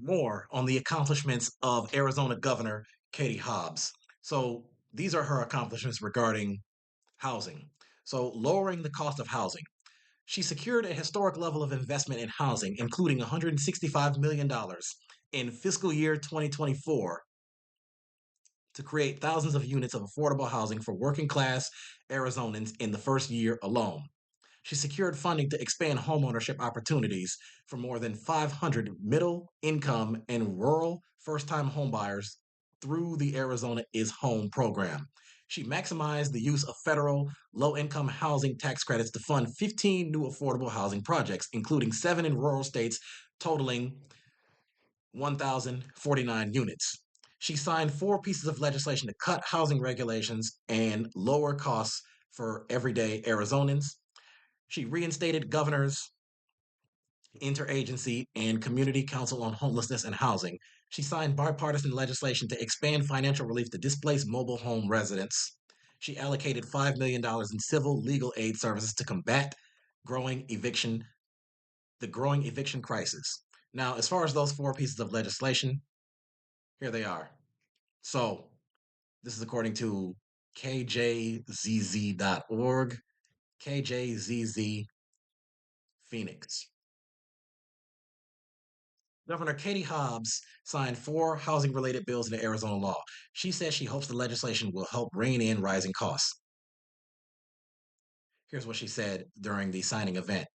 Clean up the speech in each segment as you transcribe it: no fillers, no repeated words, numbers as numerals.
more on the accomplishments of Arizona Governor Katie Hobbs. So these are her accomplishments regarding housing. So lowering the cost of housing. She secured a historic level of investment in housing, including $165 million in fiscal year 2024 to create thousands of units of affordable housing for working class Arizonans in the first year alone. She secured funding to expand homeownership opportunities for more than 500 middle income and rural first time homebuyers through the Arizona is Home program. She maximized the use of federal low income housing tax credits to fund 15 new affordable housing projects, including 7 in rural states, totaling 1,049 units. She signed 4 pieces of legislation to cut housing regulations and lower costs for everyday Arizonans. She reinstated governors, interagency, and community council on homelessness and housing. She signed bipartisan legislation to expand financial relief to displaced mobile home residents. She allocated $5 million in civil legal aid services to combat growing eviction, the growing eviction crisis. Now, as far as those 4 pieces of legislation, here they are. So, this is according to kjzz.org, KJZZ Phoenix. Governor Katie Hobbs signed 4 housing related bills into Arizona law. She says she hopes the legislation will help rein in rising costs. Here's what she said during the signing event.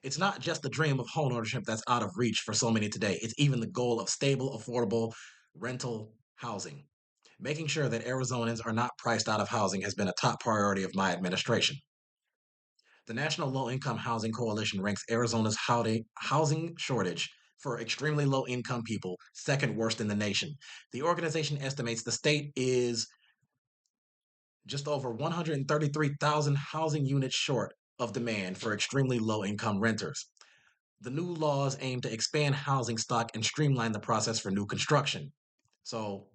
It's not just the dream of home ownership that's out of reach for so many today. It's even the goal of stable, affordable rental housing. Making sure that Arizonans are not priced out of housing has been a top priority of my administration. The National Low Income Housing Coalition ranks Arizona's housing shortage for extremely low income people second worst in the nation. The organization estimates the state is just over 133,000 housing units short of demand for extremely low income renters. The new laws aim to expand housing stock and streamline the process for new construction. So,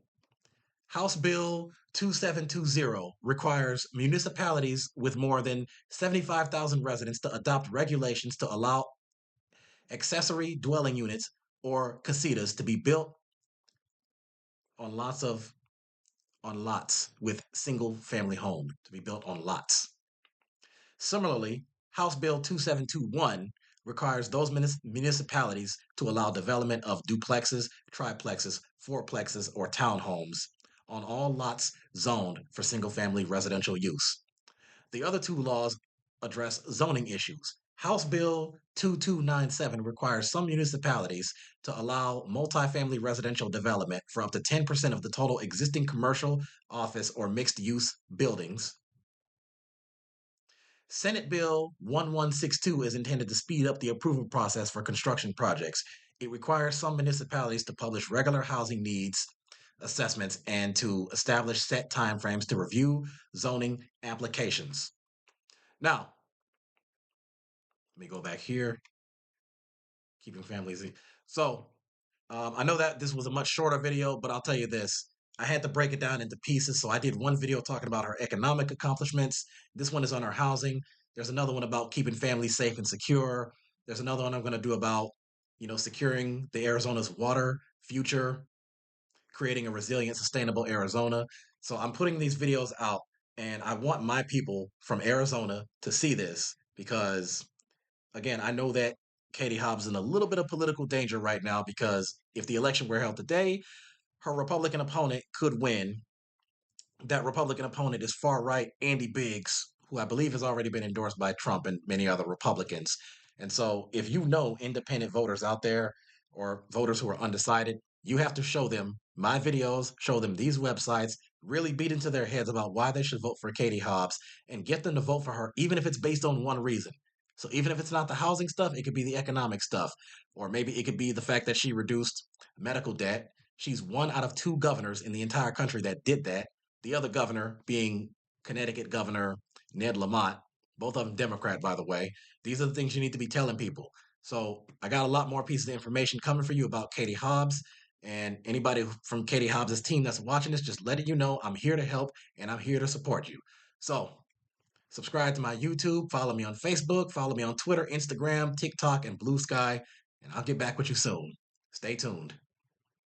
House Bill 2720 requires municipalities with more than 75,000 residents to adopt regulations to allow accessory dwelling units or casitas to be built on lots with single family home to be built on lots. Similarly, House Bill 2721 requires those municipalities to allow development of duplexes, triplexes, fourplexes, or townhomes on all lots zoned for single family residential use. The other 2 laws address zoning issues. House Bill 2297 requires some municipalities to allow multifamily residential development for up to 10% of the total existing commercial, office, or mixed use buildings. Senate Bill 1162 is intended to speed up the approval process for construction projects. It requires some municipalities to publish regular housing needs assessments and to establish set timeframes to review zoning applications. Now, let me go back here. Keeping families. So, I know that this was a much shorter video, but I'll tell you this. I had to break it down into pieces. So I did one video talking about her economic accomplishments. This one is on her housing. There's another one about keeping families safe and secure. There's another one I'm going to do about, securing the Arizona's water future, creating a resilient, sustainable Arizona. So I'm putting these videos out, and I want my people from Arizona to see this because, again, I know that Katie Hobbs is in a little bit of political danger right now because if the election were held today, her Republican opponent could win. That Republican opponent is far right Andy Biggs, who I believe has already been endorsed by Trump and many other Republicans. And so, if you know independent voters out there or voters who are undecided, you have to show them my videos, show them these websites, really beat into their heads about why they should vote for Katie Hobbs and get them to vote for her, even if it's based on one reason. So, even if it's not the housing stuff, it could be the economic stuff, or maybe it could be the fact that she reduced medical debt. She's one out of 2 governors in the entire country that did that, the other governor being Connecticut Governor Ned Lamont, both of them Democrat, by the way. These are the things you need to be telling people. So I got a lot more pieces of information coming for you about Katie Hobbs. And anybody from Katie Hobbs' team that's watching this, just letting you know I'm here to help and I'm here to support you. So subscribe to my YouTube, follow me on Facebook, follow me on Twitter, Instagram, TikTok, and Blue Sky, and I'll get back with you soon. Stay tuned.